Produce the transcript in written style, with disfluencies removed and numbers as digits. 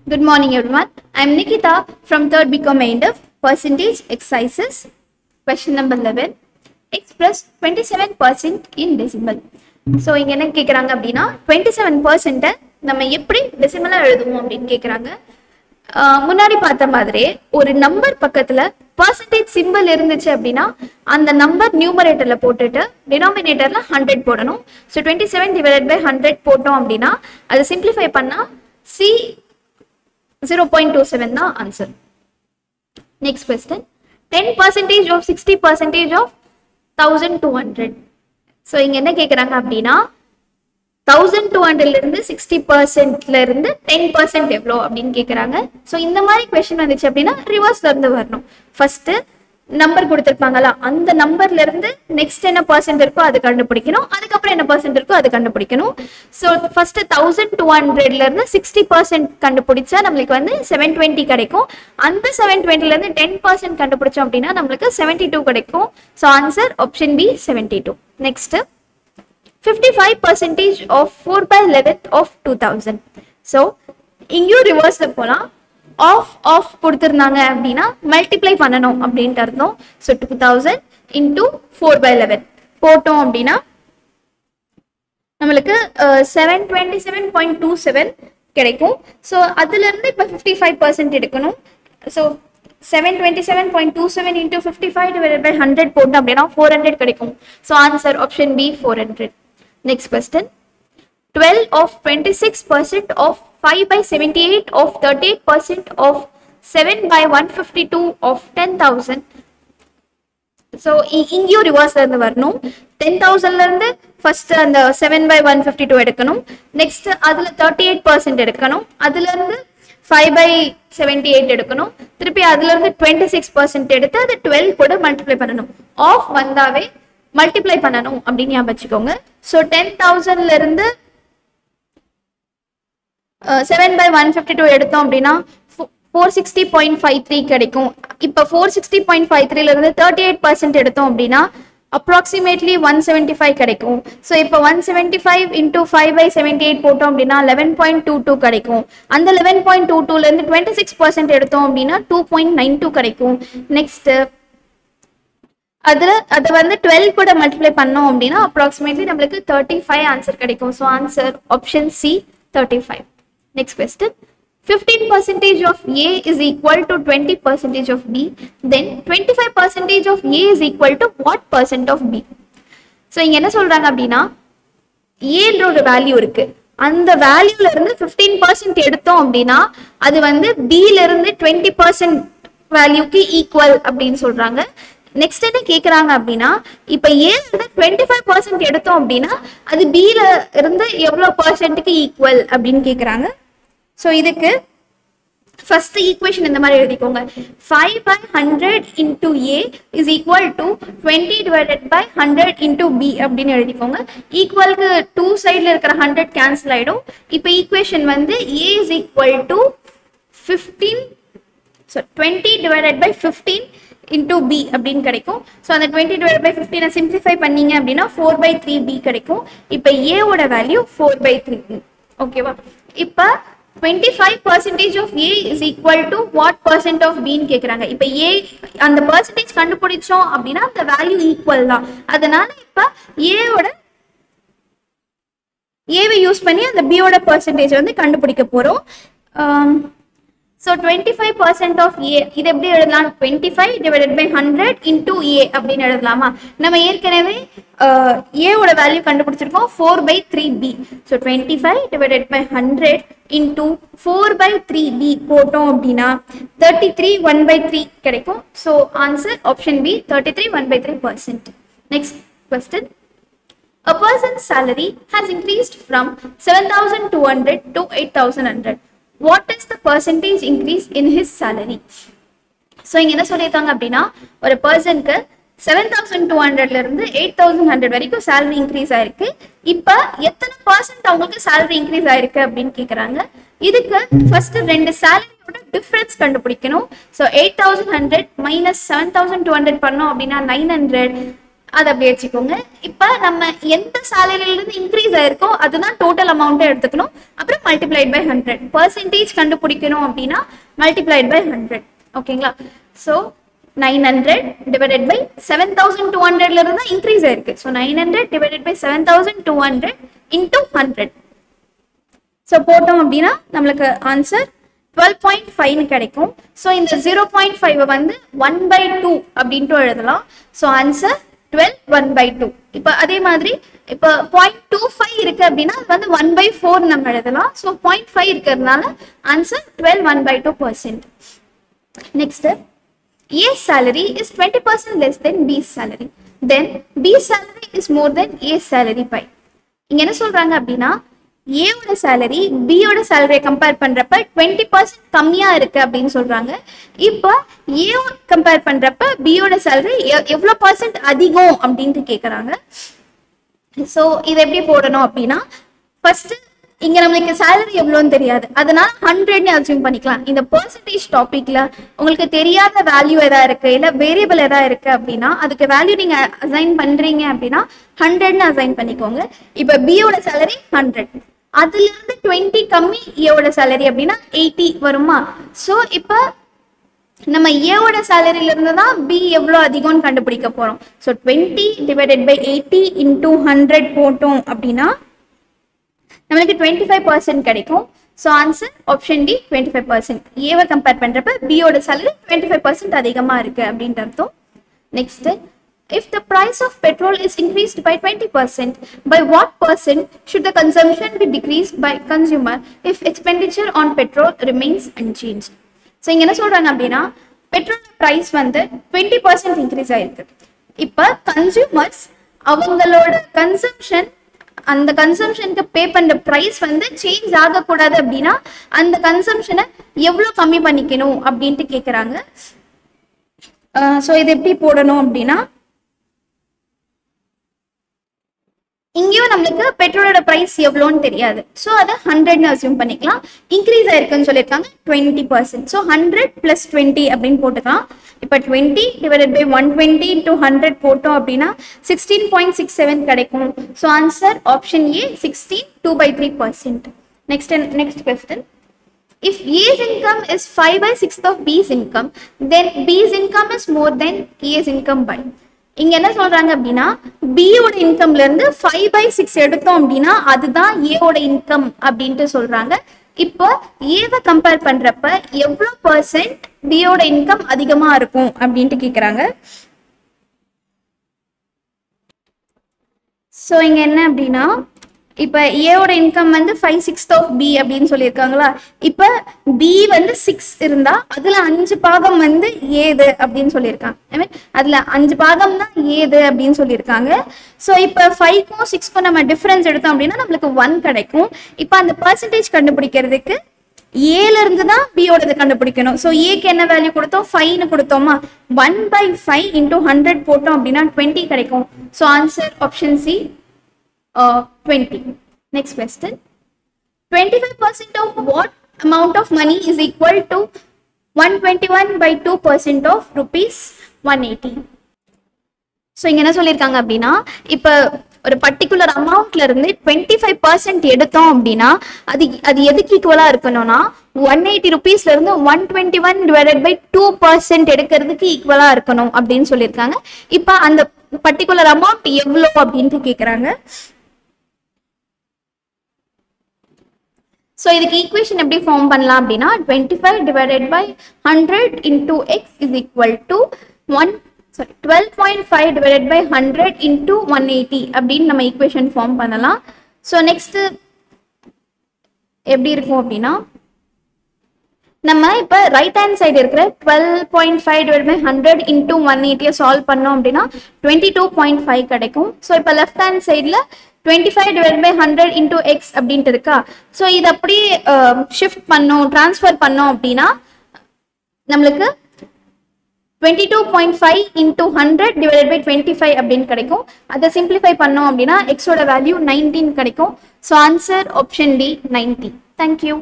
Good morning, everyone. I am Nikita from 3rd BCom ANDF percentage exercises. Question number 11. Express 27% in decimal. So, இங்க என்ன கேக்குறாங்க அப்படினா 27% நம்ம எப்படி டெசிமலா எழுதுவோம் அப்படினு கேக்குறாங்க. முன்னாடி பார்த்த மாதிரி ஒரு நம்பர் பக்கத்துல percentage symbol இருந்துச்சு அப்படினா அந்த நம்பர் நியூமரேட்டர்ல போட்டுட்டு டினாமினேட்டர்ல 100 போடணும். So 27 divided by 100 போட்டோம் அப்படினா அது சிம்பிளிஃபை பண்ணா C 0.27 the answer. Next question. 10% of 60% of 1200. So, இங்க என்ன கேக்குறாங்க அப்படினா 1200 ல இருந்து 60% ல இருந்து 10% எவ்வளோ அப்படின்னு கேக்குறாங்க. So, இந்த மாதிரி question வந்துச்சு அப்படினா ரிவர்ஸ்ல இருந்து வரணும். First நம்பர் கொடுத்திருப்பாங்களா அந்த நம்பர்ல இருந்து நெக்ஸ்ட் என்ன % இருக்கோ அது கண்டுபிடிக்கணும். அதுக்கப்புறம் என்ன % இருக்கோ அது கண்டுபிடிக்கணும். ஸோ ஃபர்ஸ்ட் 1200 ல இருந்து 60% கண்டுபிடிச்சா நம்மளுக்கு வந்து 720 கிடைக்கும். அந்த 720 ல இருந்து 10% கண்டுபிடிச்சோம் அப்படின்னா நம்மளுக்கு 72 கிடைக்கும். So answer option B 72. Next 55% of 4/11 of 2000. So இங்கேயும் ரிவர்ஸ்ல போகலாம். ஆஃப் கொடுத்திருந்தாங்க அப்படின்னா மல்டிப்ளை பண்ணணும் அப்படின்ட்டு அர்த்தம். ஸோ 2000 இன்டூ 4/11 போட்டோம் அப்படின்னா நம்மளுக்கு 727.27 கிடைக்கும். ஸோ அதுல இருந்து இப்போ 55% எடுக்கணும். ஸோ 727.27 இன்டூ 55 divided by 100 போட்டோம் அப்படின்னா 400 கிடைக்கும். So answer option B 400. Next question. 12 of 26% of 5/78 of 38% of 7/152 of 10,000. So இங்கேயும் ரிவர்ஸ்ல இருந்து வரணும். 10,000 ல இருந்து ஃபர்ஸ்ட் அந்த 7/152 எடுக்கணும். நெக்ஸ்ட் அதுல 38% எடுக்கணும். அதுல இருந்து 5/78 எடுக்கணும். திருப்பி அதுல இருந்து 26% எடுத்து அது 12 கூட மல்டிப்ளை பண்ணணும். ஆஃப் வந்தாவே மல்டிப்ளை பண்ணணும் அப்படின்னு ஞாபகம் வச்சுக்கோங்க. ஸோ 10,000 ல இருந்து 7/152 எடுத்தோம் அப்படின்னா 460.53 கிடைக்கும். இப்போ 460.53 ல இருந்து 38% எடுத்தோம் அப்படின்னா அப்ராக்சிமேட்லி 175 கிடைக்கும். ஸோ இப்போ 175 இன்டூ 5/78 போட்டோம் அப்படின்னா 11.22 கிடைக்கும். அந்த 11.22 ல இருந்து 26% எடுத்தோம் அப்படின்னா 2.92 கிடைக்கும். நெக்ஸ்ட் அதை வந்து 12 கூட மல்டிப்ளை பண்ணோம் அப்படின்னா அப்ராக்சிமேட்லி நம்மளுக்கு 35 ஆன்சர் கிடைக்கும். So answer option C 35. Next question. 15% of A is equal to 20% of B. Then 25% of A is equal to what % of B? So இங்க என்ன சொல்றாங்க அப்படின்னா ஏன்ற ஒரு வேல்யூ இருக்கு. அந்த வேல்யூல இருந்து 15% எடுத்தோம் அப்படின்னா அது வந்து B ல இருந்து 20% வேல்யூக்கு ஈக்குவல் அப்படின்னு சொல்றாங்க. நெக்ஸ்ட் என்ன கேக்குறாங்க அப்படின்னா இப்ப ஏ இருந்து 25% எடுத்தோம் அப்படின்னா அது B ல இருந்து எவ்வளவு %க்கு ஈக்குவல் அப்படின்னு கேக்குறாங்க. ஸோ இதுக்கு ஃபர்ஸ்ட் ஈக்குவேஷன் இந்த மாதிரி எழுதிக்கோங்க. 5/100 into A is equal to 20 divided by 100 into B அப்படின்னு எழுதிக்கோங்க. ஈக்குவலுக்கு 2 சைட்ல இருக்கிற 100 கேன்சல் ஆயிடும். இப்போ ஈக்குவேஷன் வந்து A is equal to 20 divided by 15 into B அப்படின்னு கிடைக்கும். ஸோ அந்த 20 divided by 15 சிம்பிளிஃபை பண்ணீங்க அப்படின்னா 4/3b கிடைக்கும். இப்போ ஏவோட வேல்யூ 4/3. ஓகேவா? இப்போ 25% of A is equal to what % of B ன்னு கேக்குறாங்க. இப்ப A அந்த percentage கண்டுபிடிச்சோம் அப்படின்னா அந்த வேல்யூ ஈக்குவல் தான். அதனால இப்ப ஏவை யூஸ் பண்ணி அந்த B ஓட percentage வந்து கண்டுபிடிக்க போறோம். So 25% of A இது எப்படி எழுதலாம்? 25 divided by 100 into A அப்படின்னு எழுதலாமா? நம்ம ஏற்கனவே A ஓட வேல்யூ கண்டுபிடிச்சிருக்கோம் 4/3b. So 25 divided by 100 into 4/3b போட்டோம் அப்படின்னா 33 1/3 கிடைக்கும். So answer option B 33 1/3%. Next question. A person's salary has increased from 7,200 to 8,100. What is the percentage increase in his salary? So இங்க என்ன சொல்லிருக்காங்க அப்படின்னா ஒரு பர்சனுக்கு 7,200 ல இருந்து 8,100 வரைக்கும் salary increase ஆயிருக்கு. இப்ப எத்தனை % அவங்களுக்கு salary increase ஆயிருக்கு அப்படின்னு கேக்குறாங்க. இதுக்கு ஃபர்ஸ்ட் ரெண்டு சாலரியோட டிஃபரன்ஸ் கண்டுபிடிக்கணும். ஸோ 8,100 மைனஸ் 7,200 பண்ணோம் அப்படின்னா 900. அதை அப்படியே வச்சுக்கோங்க. இப்போ நம்ம எந்த சேலரியிலிருந்து இன்க்ரீஸ் ஆயிருக்கோ அதுதான் டோட்டல் அமௌண்ட்டை எடுத்துக்கணும். அப்புறம் மல்டிப்ளைட் பை 100. பர்சன்டேஜ் கண்டுபிடிக்கணும் அப்படின்னா மல்டிப்ளைட் பை 100. ஓகேங்களா? ஸோ 900 டிவைடட் பை 7200ல இருந்து தான் இன்க்ரீஸ் ஆயிருக்கு. So 900 divided by 7200 into 100. So போட்டோம் அப்படின்னா நம்மளுக்கு ஆன்சர் 12.5 கிடைக்கும். ஸோ இந்த 0.5 வந்து 1/2 அப்படின்ட்டு எழுதலாம். So answer 12 1/2. இப்போ அதே மாதிரி இப்போ 0.25 இருக்கு அப்படின்னா அது வந்து 1/4 நம்ம எழுதலாம். ஸோ 0.5 இருக்கிறதுனால answer 12 1/2%. Next, A's salary is 20% less than B's salary. Then B's salary is more than A's salary by. இங்க என்ன சொல்றாங்க அப்படின்னா A ஓட salary B ஓட salary கம்பேர் பண்றப்ப 20% கம்மியா இருக்கு அப்படின்னு சொல்றாங்க. இப்போ A கம்பேர் பண்றப்ப B ஓட salary எவ்வளவு % அதிகம் அப்படின்ட்டு கேக்குறாங்க. ஸோ இது எப்படி போடணும் அப்படின்னா ஃபர்ஸ்ட் இங்க நம்மளுக்கு சேலரி எவ்வளோன்னு தெரியாது, அதனால 100ன்னு அசியூம் பண்ணிக்கலாம். இந்த பெர்சன்டேஜ் டாபிக்ல உங்களுக்கு தெரியாத வேல்யூ எதா இருக்கு இல்ல வேரியபிள் எதா இருக்கு அப்படின்னா அதுக்கு வேல்யூ நீங்க அசைன் பண்றீங்க அப்படின்னா 100ன்னு அசைன் பண்ணிக்கோங்க. இப்ப பியோட சேலரி 100, அதுல இருந்து 20 கம்மி ஏவோட சேலரி அப்படின்னா 80 வருமா? ஸோ இப்ப நம்ம ஏவோட சேலரியில இருந்து தான் பி எவ்வளோ அதிகம்னு கண்டுபிடிக்க போறோம். ஸோ 20 டிவைடட் பை 80 இன்டூ 100 போட்டோம் அப்படின்னா நம்மளுக்கு 25% கிடைக்கும். So answer option D 25%. ஏவை கம்பேர் பண்றப்ப பியோட சேலரி 25% அதிகமா இருக்கு அப்படின்ற அர்த்தம். Next, if the price of petrol is increased by 20%, by what percent should the consumption be decreased by consumer if expenditure on petrol remains unchanged? So இங்க என்ன சொல்றாங்க அப்படின்னா பெட்ரோல் பிரைஸ் வந்து 20% இன்க்ரீஸ் ஆயிருக்கு. இப்போ கன்சியூமர்ஸ் அவங்களோட கன்சம்ஷன் அந்த கன்சம்ஷனுக்கு பே பண்ற பிரைஸ் வந்து சேஞ்ச் ஆகக்கூடாது அப்படின்னா அந்த கன்சம்ஷனை எவ்வளோ கம்மி பண்ணிக்கணும் அப்படின்ட்டு கேட்குறாங்க. ஸோ இது எப்படி போடணும் அப்படின்னா இங்கேயும் நம்மளுக்கு பெட்ரோலோட பிரைஸ் எவ்வளோன்னு தெரியாது. ஸோ அதை 100ன்னு அசியூம் பண்ணிக்கலாம். இன்க்ரீஸ் ஆயிருக்குன்னு சொல்லியிருக்காங்க 20%. ஸோ 100 + 20 அப்படின்னு போட்டுக்கலாம். இப்போ 20 டிவைடட் பை 120 இன்டூ 100 போட்டோம் அப்படின்னா 16.67 கிடைக்கும். So answer option A 16 2/3%. Next question, if A's income is 5/6 of B's income, then B's income is more than A's income by. இங்க என்ன சொல்றாங்க அப்படின்னா பியோட இன்கம்ல இருந்து 5/6 எடுத்தோம் அப்படின்னா அதுதான் ஏவோட இன்கம் அப்படின்ட்டு சொல்றாங்க. இப்போ ஏவை கம்பேர் பண்றப்ப எவ்வளவு % பியோட இன்கம் அதிகமா இருக்கும் அப்படின்ட்டு கேக்குறாங்க. ஸோ இங்க என்ன அப்படின்னா இப்போ ஏவோட இன்கம் வந்து 5/6 of B அப்படின்னு சொல்லியிருக்காங்களா. இப்போ B வந்து 6 இருந்தா அதுல 5 பாகம் வந்து ஏது அப்படின்னு சொல்லியிருக்காங்க. ஐ மீன் அதுல 5 பாகம் தான் ஏது அப்படின்னு சொல்லியிருக்காங்க. ஸோ இப்போ 5க்கும் 6க்கும் நம்ம டிஃபரன்ஸ் எடுத்தோம் அப்படின்னா நம்மளுக்கு 1 கிடைக்கும். இப்போ அந்த பர்சன்டேஜ் கண்டுபிடிக்கிறதுக்கு ஏல இருந்து தான் பியோடது கண்டுபிடிக்கணும். ஸோ ஏக்கு என்ன வேல்யூ கொடுத்தோம்? 5ன்னு கொடுத்தோமா? 1/5 இன்டூ 100 போட்டோம் அப்படின்னா 20 கிடைக்கும். So answer option C 20. Next question, 25% of what amount of money is equal to 121/2% of rupees 180? So இங்க என்ன சொல்லியிருக்காங்க அப்படின்னா இப்போ ஒரு பர்டிகுலர் அமௌண்ட்ல இருந்து 25% எடுத்தோம் அப்படின்னா அது எதுக்கு ஈக்குவலா இருக்கணும்னா 180 ருபீஸ்ல இருந்து 121/2% எடுக்கிறதுக்கு ஈக்குவலா இருக்கணும் அப்படின்னு சொல்லியிருக்காங்க. இப்போ அந்த பர்டிகுலர் அமௌண்ட் எவ்வளோ அப்படின்ட்டு கேட்குறாங்க. ஸோ இதுக்கு ஈக்குவேஷன் எப்படி ஃபார்ம் பண்ணலாம் அப்படின்னா 25 divided by 100 into X is equal to 12.5 divided by 100 into 180 அப்படின்னு நம்ம ஈக்குவேஷன் ஃபார்ம் பண்ணலாம். ஸோ நெக்ஸ்ட் எப்படி இருக்கும் அப்படின்னா நம்ம இப்போ ரைட் ஹேண்ட் சைடு இருக்கிற 12.5 டிவைட் பை 100 இன்டூ 180 சால்வ் பண்ணோம் அப்படின்னா 22.5 கிடைக்கும். ஸோ இப்போ லெஃப்ட் ஹேண்ட் சைடில் 25 டிவைட் பை 100 இன்டூ எக்ஸ் அப்படின்ட்டு இருக்கா. ஸோ இது அப்படியே ஷிஃப்ட் பண்ணோம் ட்ரான்ஸ்ஃபர் பண்ணோம் அப்படின்னா நம்மளுக்கு 22.5 இன்டூ 100 டிவைட் பை 25 அப்படின்னு கிடைக்கும். அதை சிம்பிளிஃபை பண்ணோம் அப்படின்னா எக்ஸோட வேல்யூ 19 கிடைக்கும். So answer option D 90. Thank you.